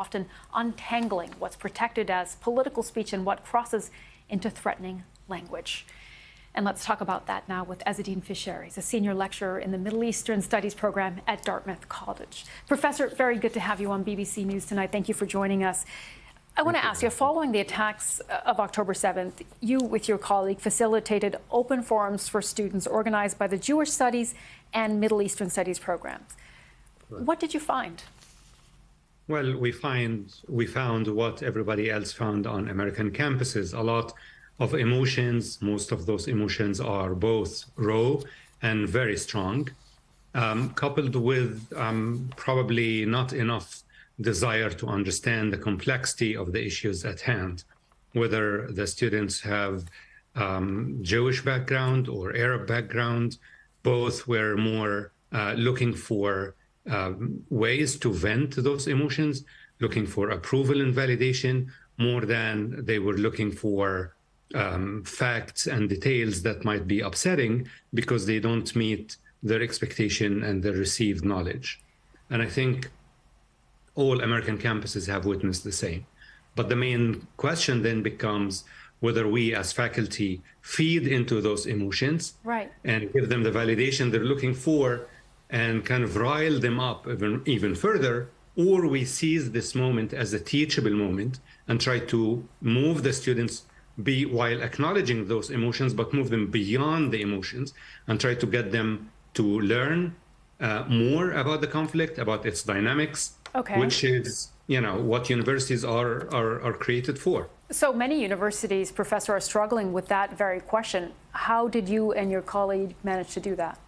often untangling what's protected as political speech and what crosses into threatening language. And let's talk about that now with Ezzedine Fishere. He's a senior lecturer in the Middle Eastern Studies program at Dartmouth College. Professor, very good to have you on BBC News tonight. Thank you for joining us. I want to ask you, following the attacks of October 7th, you, with your colleague, facilitated open forums for students organized by the Jewish Studies and Middle Eastern Studies programs. Right. What did you find? Well, we found what everybody else found on American campuses, a lot of emotions. Most of those emotions are both raw and very strong, coupled with probably not enough desire to understand the complexity of the issues at hand, whether the students have Jewish background or Arab background. Both were more looking for ways to vent those emotions, looking for approval and validation, more than they were looking for facts and details that might be upsetting because they don't meet their expectation and their received knowledge. And I think all American campuses have witnessed the same. But the main question then becomes whether we as faculty feed into those emotions, right, and give them the validation they're looking for and kind of rile them up even further, or we seize this moment as a teachable moment and try to move the students while acknowledging those emotions, but move them beyond the emotions and try to get them to learn more about the conflict, about its dynamics, which is, what universities are created for. So many universities, Professor, are struggling with that very question. How did you and your colleague manage to do that?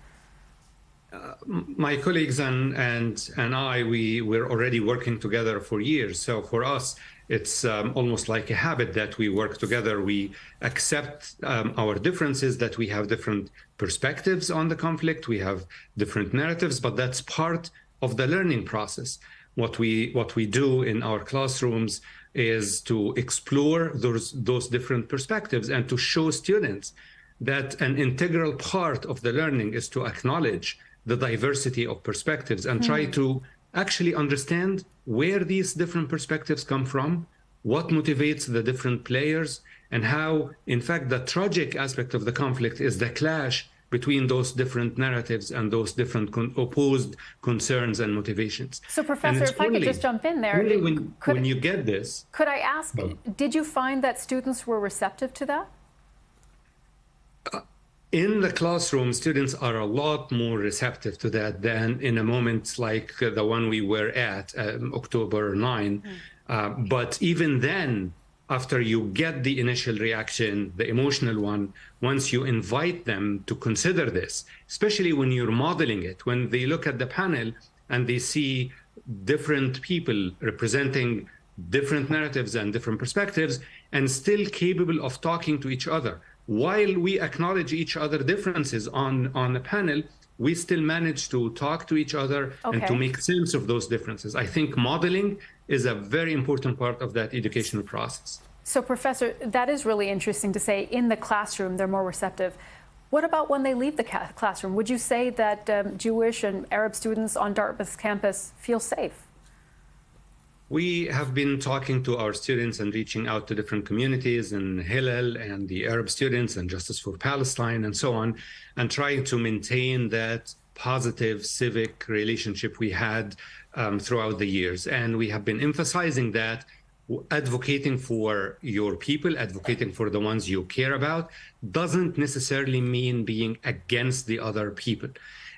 My colleagues and I, we're already working together for years. So for us, it's almost like a habit that we work together. We accept our differences, that we have different perspectives on the conflict. We have different narratives, but that's part of the learning process. What we do in our classrooms is to explore those different perspectives and to show students that an integral part of the learning is to acknowledge the diversity of perspectives and try to actually understand where these different perspectives come from, what motivates the different players, and how, in fact, the tragic aspect of the conflict is the clash between those different narratives and those different opposed concerns and motivations. So, Professor, if I could just jump in there. When you get this. Could I ask, did you find that students were receptive to that? In the classroom, students are a lot more receptive to that than in a moment like the one we were at, October 9. But even then, after you get the initial reaction, the emotional one, once you invite them to consider this, especially when you're modeling it, when they look at the panel and they see different people representing different narratives and different perspectives and still capable of talking to each other. While we acknowledge each other's differences on the panel, we still manage to talk to each other and to make sense of those differences. I think modeling is a very important part of that educational process. So, Professor, that is really interesting to say in the classroom they're more receptive. What about when they leave the classroom? Would you say that Jewish and Arab students on Dartmouth campus feel safe? We have been talking to our students and reaching out to different communities in Hillel and the Arab students and Justice for Palestine and so on, and trying to maintain that positive civic relationship we had throughout the years. And we have been emphasizing that advocating for your people, advocating for the ones you care about, doesn't necessarily mean being against the other people.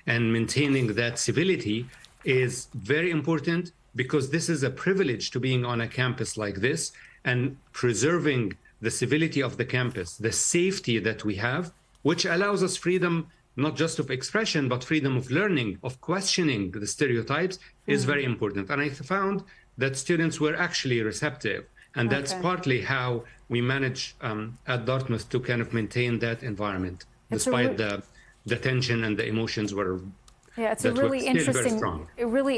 And maintaining that civility is very important, because this is a privilege to being on a campus like this, and preserving the civility of the campus, the safety that we have, which allows us freedom, not just of expression, but freedom of learning, of questioning the stereotypes, is very important. And I found that students were actually receptive. And that's partly how we manage at Dartmouth to kind of maintain that environment, despite the tension and the emotions were. Yeah, it's a really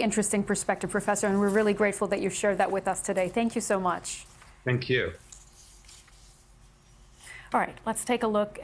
interesting perspective, Professor, and we're really grateful that you shared that with us today. Thank you so much. Thank you. All right, let's take a look